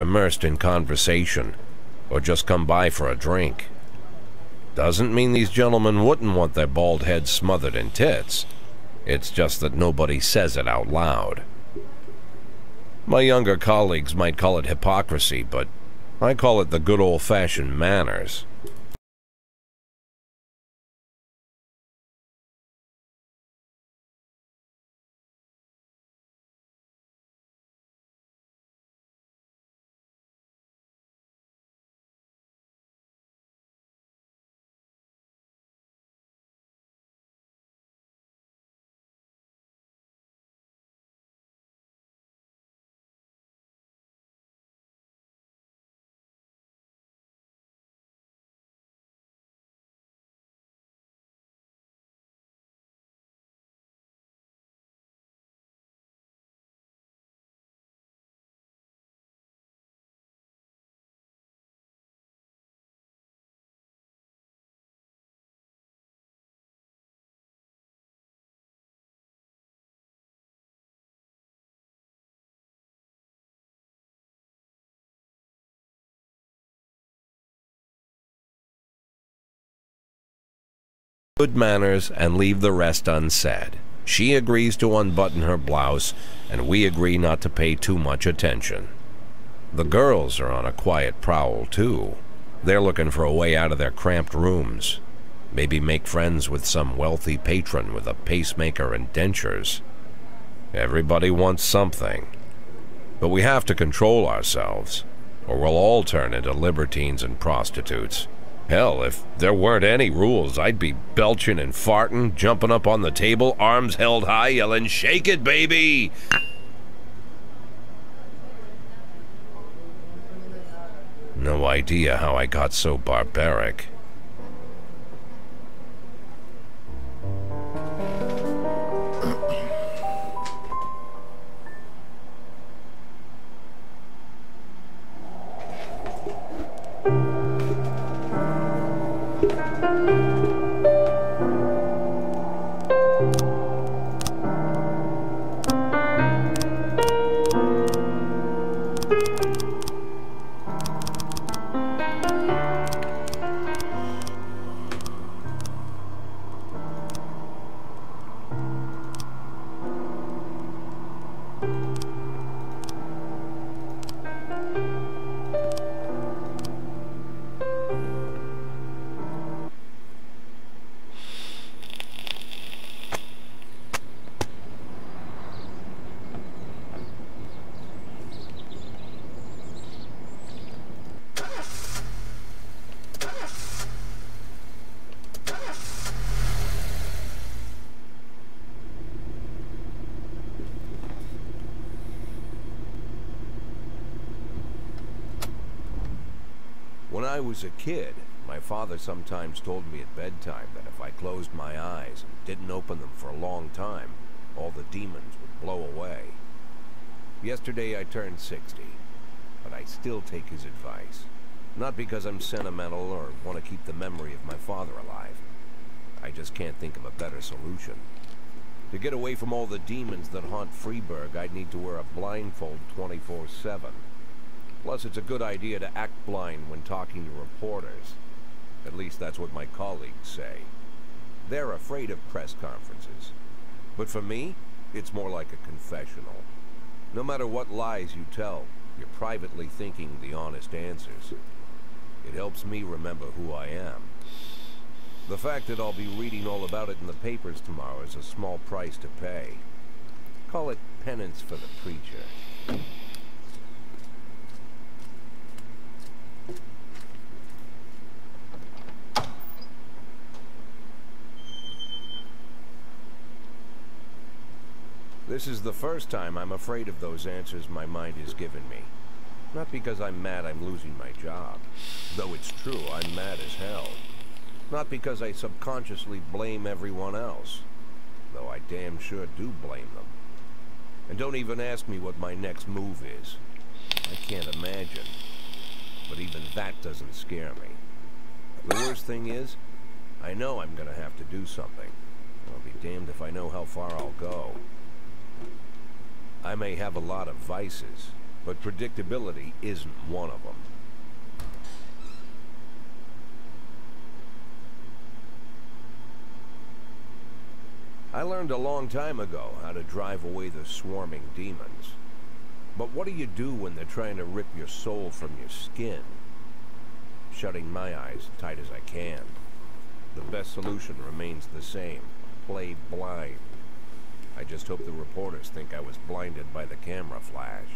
immersed in conversation, or just come by for a drink. Doesn't mean these gentlemen wouldn't want their bald heads smothered in tits. It's just that nobody says it out loud. My younger colleagues might call it hypocrisy, but I call it the good old-fashioned manners. Good manners and leave the rest unsaid. She agrees to unbutton her blouse, and we agree not to pay too much attention. The girls are on a quiet prowl, too. They're looking for a way out of their cramped rooms. Maybe make friends with some wealthy patron with a pacemaker and dentures. Everybody wants something. But we have to control ourselves, or we'll all turn into libertines and prostitutes. Hell, if there weren't any rules, I'd be belching and farting, jumping up on the table, arms held high, yelling, "Shake it, baby!" No idea how I got so barbaric. When I was a kid, my father sometimes told me at bedtime that if I closed my eyes and didn't open them for a long time, all the demons would blow away. Yesterday I turned 60, but I still take his advice. Not because I'm sentimental or want to keep the memory of my father alive. I just can't think of a better solution. To get away from all the demons that haunt Freeburg, I'd need to wear a blindfold 24/7. Plus, it's a good idea to act blind when talking to reporters. At least that's what my colleagues say. They're afraid of press conferences. But for me, it's more like a confessional. No matter what lies you tell, you're privately thinking the honest answers. It helps me remember who I am. The fact that I'll be reading all about it in the papers tomorrow is a small price to pay. Call it penance for the preacher. This is the first time I'm afraid of those answers my mind has given me. Not because I'm mad I'm losing my job. Though it's true, I'm mad as hell. Not because I subconsciously blame everyone else. Though I damn sure do blame them. And don't even ask me what my next move is. I can't imagine. But even that doesn't scare me. The worst thing is, I know I'm gonna have to do something. I'll be damned if I know how far I'll go. I may have a lot of vices, but predictability isn't one of them. I learned a long time ago how to drive away the swarming demons. But what do you do when they're trying to rip your soul from your skin? Shutting my eyes tight as I can. The best solution remains the same. Play blind. I just hope the reporters think I was blinded by the camera flash.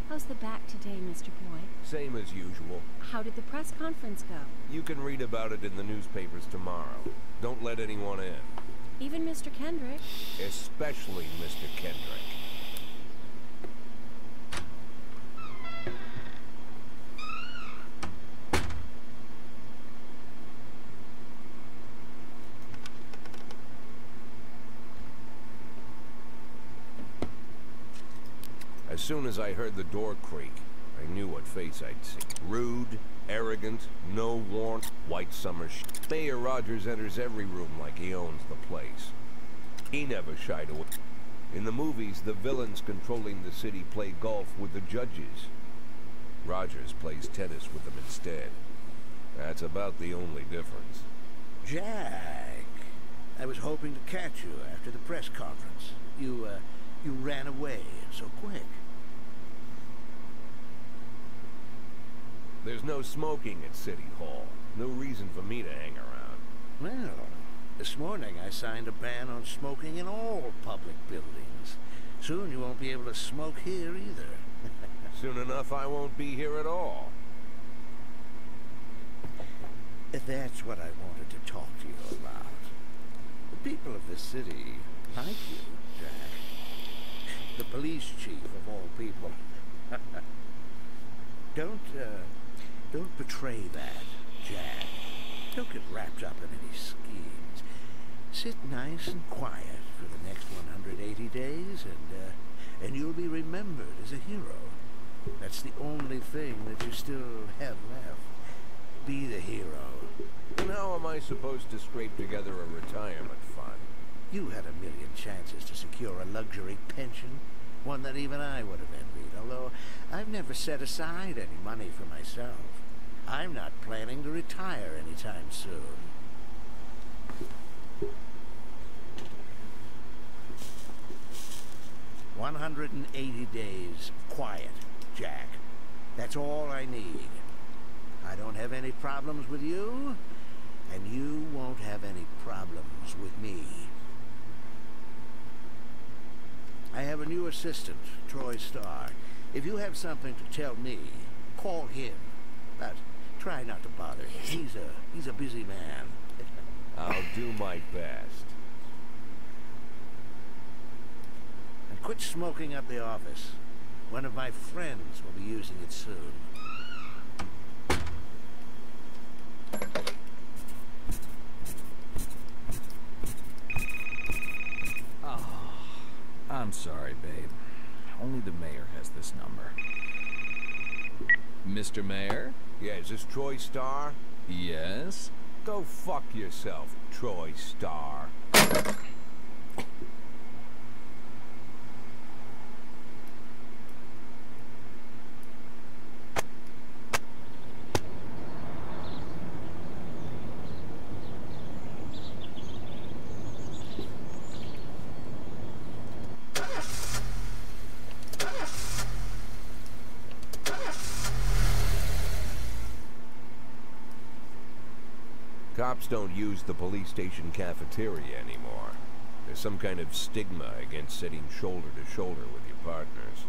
How's the back today, Mr. Boyd? Same as usual. How did the press conference go? You can read about it in the newspapers tomorrow. Don't let anyone in. Even Mr. Kendrick? Especially Mr. Kendrick. As soon as I heard the door creak, I knew what face I'd see. Rude, arrogant, no warmth, white summer Mayor Rogers enters every room like he owns the place. He never shied away. In the movies, the villains controlling the city play golf with the judges. Rogers plays tennis with them instead. That's about the only difference. Jack, I was hoping to catch you after the press conference. You ran away so quick. There's no smoking at City Hall. No reason for me to hang around. Well, this morning I signed a ban on smoking in all public buildings. Soon you won't be able to smoke here either. Soon enough I won't be here at all. That's what I wanted to talk to you about. The people of this city like you, Jack. The police chief of all people. Don't betray that, Jack. Don't get wrapped up in any schemes. Sit nice and quiet for the next 180 days, and you'll be remembered as a hero. That's the only thing that you still have left. Be the hero. And how am I supposed to scrape together a retirement fund? You had a million chances to secure a luxury pension, one that even I would have envied, although I've never set aside any money for myself. I'm not planning to retire anytime soon. "180 days of quiet, Jack. That's all I need. I don't have any problems with you, and you won't have any problems with me. I have a new assistant, Troy Starr. If you have something to tell me, call him. But try not to bother him. He's a busy man. I'll do my best. And quit smoking up the office. One of my friends will be using it soon. Oh, I'm sorry, babe. Only the mayor has this number. Mr. Mayor? Yeah, is this Troy Starr? Yes? Go fuck yourself, Troy Starr. Cops don't use the police station cafeteria anymore. There's some kind of stigma against sitting shoulder to shoulder with your partners.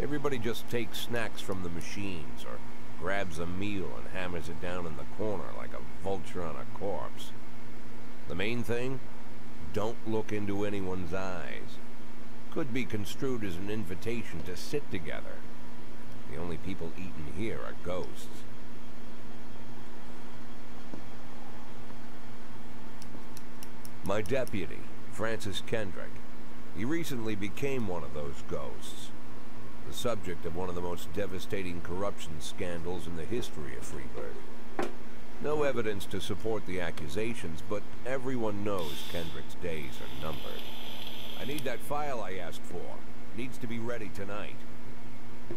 Everybody just takes snacks from the machines or grabs a meal and hammers it down in the corner like a vulture on a corpse. The main thing? Don't look into anyone's eyes. Could be construed as an invitation to sit together. The only people eating here are ghosts. My deputy, Francis Kendrick. He recently became one of those ghosts. The subject of one of the most devastating corruption scandals in the history of Freeburg. No evidence to support the accusations, but everyone knows Kendrick's days are numbered. I need that file I asked for. Needs to be ready tonight.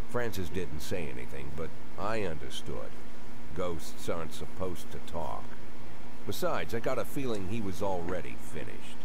Francis didn't say anything, but I understood. Ghosts aren't supposed to talk. Besides, I got a feeling he was already finished.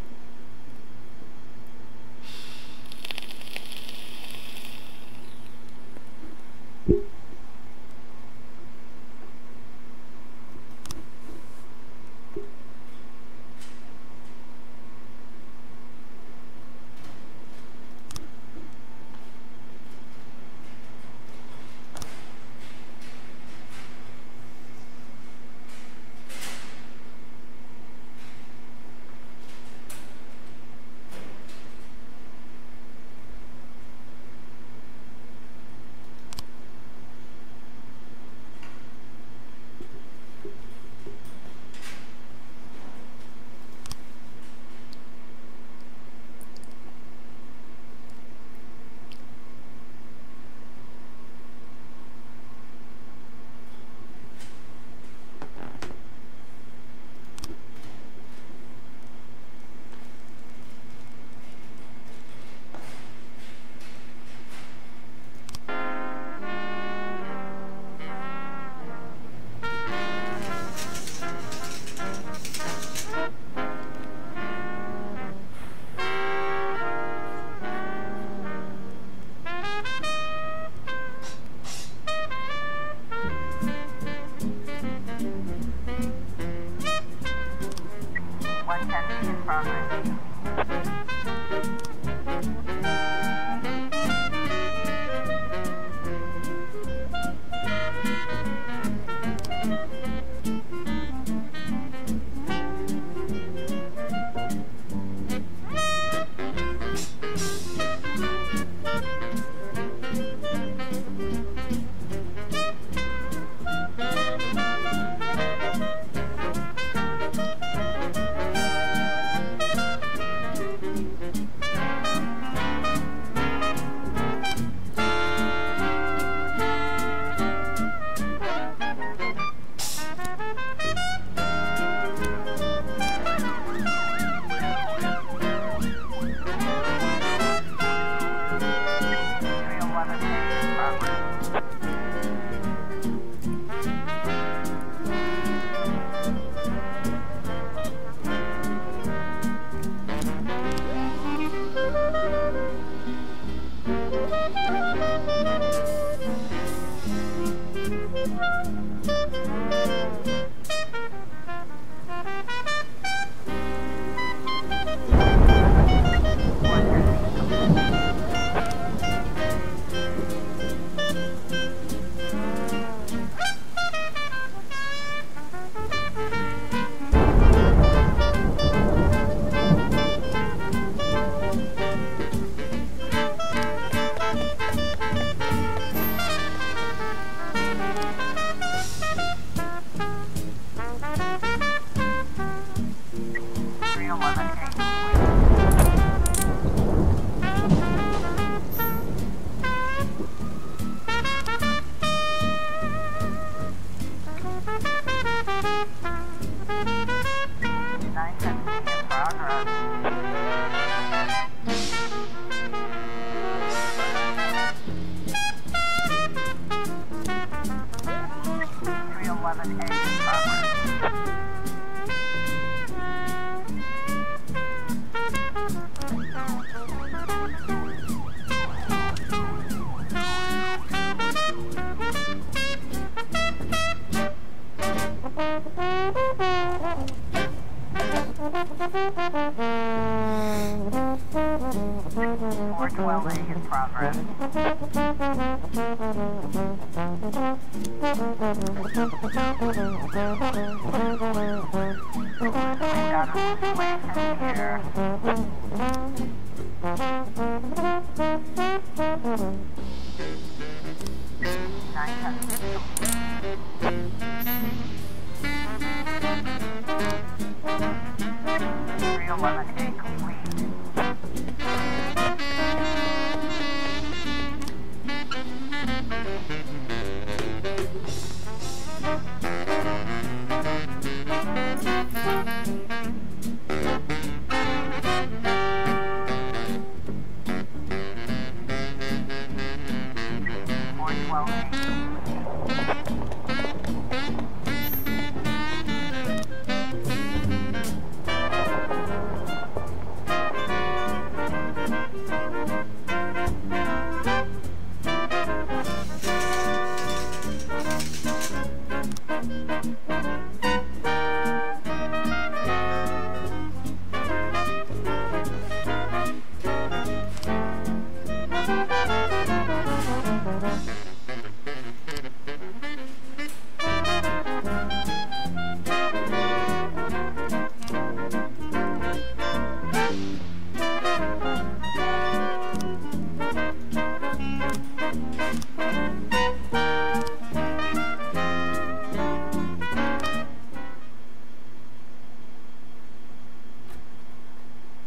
412A in progress. We've got a situation here.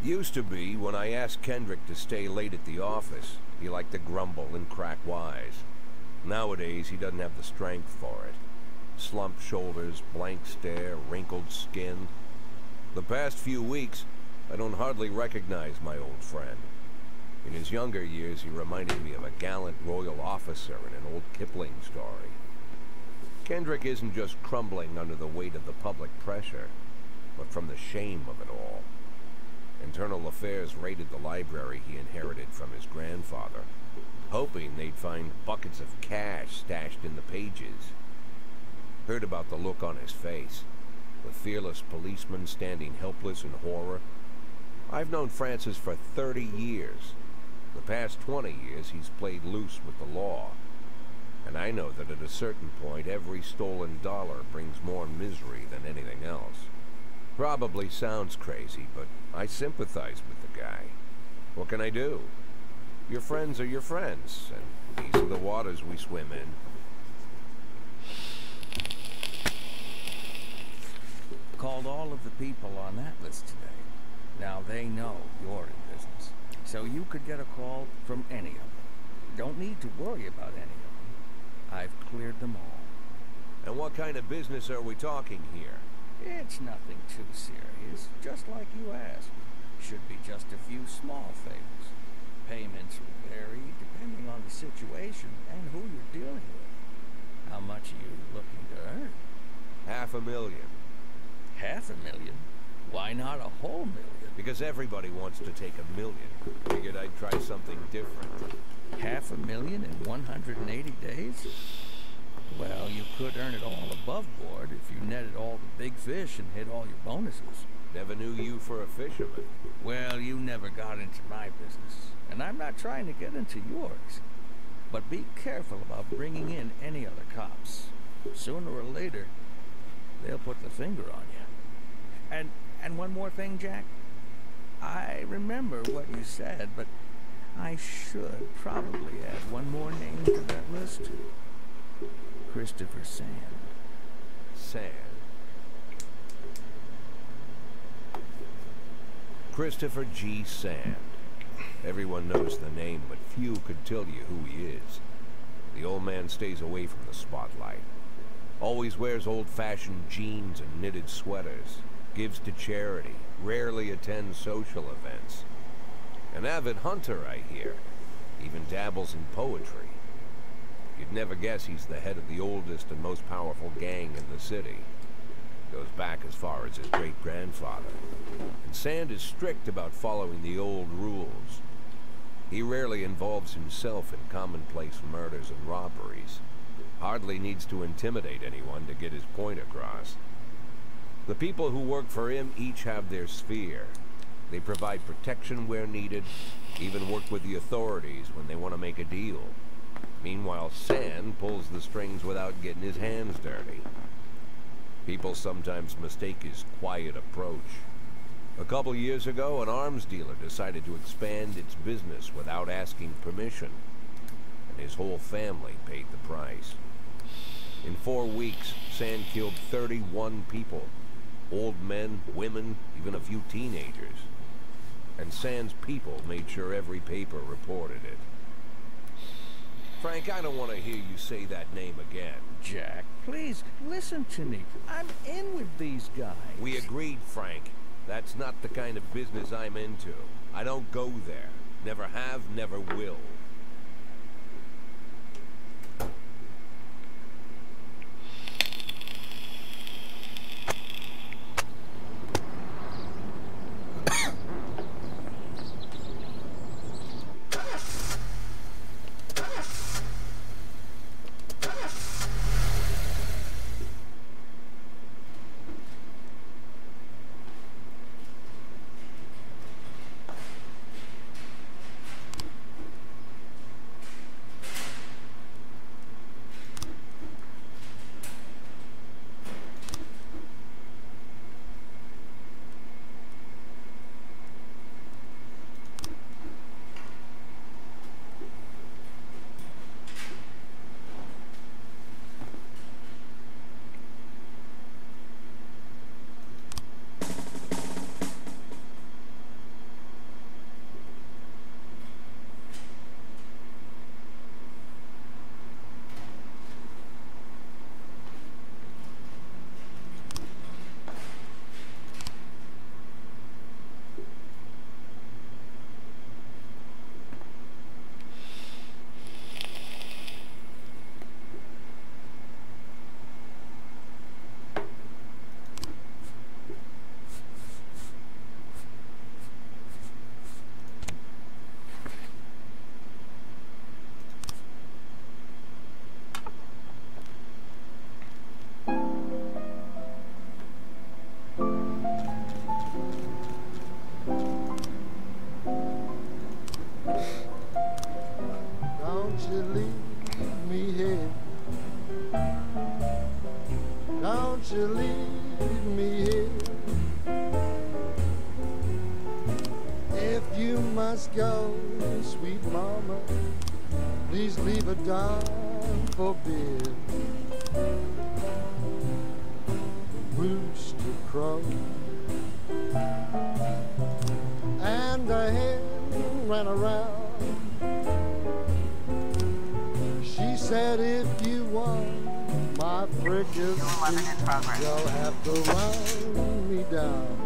Used to be, when I asked Kendrick to stay late at the office, he liked to grumble and crack wise. Nowadays, he doesn't have the strength for it. Slumped shoulders, blank stare, wrinkled skin. The past few weeks, I don't hardly recognize my old friend. In his younger years, he reminded me of a gallant royal officer in an old Kipling story. Kendrick isn't just crumbling under the weight of the public pressure, but from the shame of it all. Internal Affairs raided the library he inherited from his grandfather, hoping they'd find buckets of cash stashed in the pages. Heard about the look on his face, the fearless policeman standing helpless in horror. I've known Francis for 30 years. The past 20 years he's played loose with the law. And I know that at a certain point every stolen dollar brings more misery than anything else. Probably sounds crazy, but I sympathize with the guy. What can I do? Your friends are your friends, and these are the waters we swim in. Called all of the people on that list today. Now they know you're in business, so you could get a call from any of them. Don't need to worry about any of them. I've cleared them all. And what kind of business are we talking here? It's nothing too serious, just like you asked. Should be just a few small favors. Payments will vary depending on the situation and who you're dealing with. How much are you looking to earn? $500,000. $500,000? Why not a whole million? Because everybody wants to take $1 million. Figured I'd try something different. $500,000 in 180 days? Well, you could earn it all above board if you netted all the big fish and hit all your bonuses. Never knew you for a fisherman. Well, you never got into my business, and I'm not trying to get into yours. But be careful about bringing in any other cops. Sooner or later, they'll put the finger on you. And one more thing, Jack. I remember what you said, but I should probably add one more name to that list. Christopher Sand. Sand. Christopher G. Sand. Everyone knows the name, but few could tell you who he is. The old man stays away from the spotlight. Always wears old-fashioned jeans and knitted sweaters. Gives to charity. Rarely attends social events. An avid hunter, I hear. Even dabbles in poetry. You'd never guess he's the head of the oldest and most powerful gang in the city. Goes back as far as his great-grandfather. And Sand is strict about following the old rules. He rarely involves himself in commonplace murders and robberies. Hardly needs to intimidate anyone to get his point across. The people who work for him each have their sphere. They provide protection where needed, even work with the authorities when they want to make a deal. Meanwhile, San pulls the strings without getting his hands dirty. People sometimes mistake his quiet approach. A couple years ago, an arms dealer decided to expand its business without asking permission, and his whole family paid the price. In 4 weeks, San killed 31 people. Old men, women, even a few teenagers. And San's people made sure every paper reported it. Frank, I don't want to hear you say that name again. Jack, please, listen to me. I'm in with these guys. We agreed, Frank. That's not the kind of business I'm into. I don't go there. Never have, never will. Go, sweet mama, please leave a dime for beer. Rooster crow and a hen ran around. She said, if you want my fricassee, you'll have to run me down.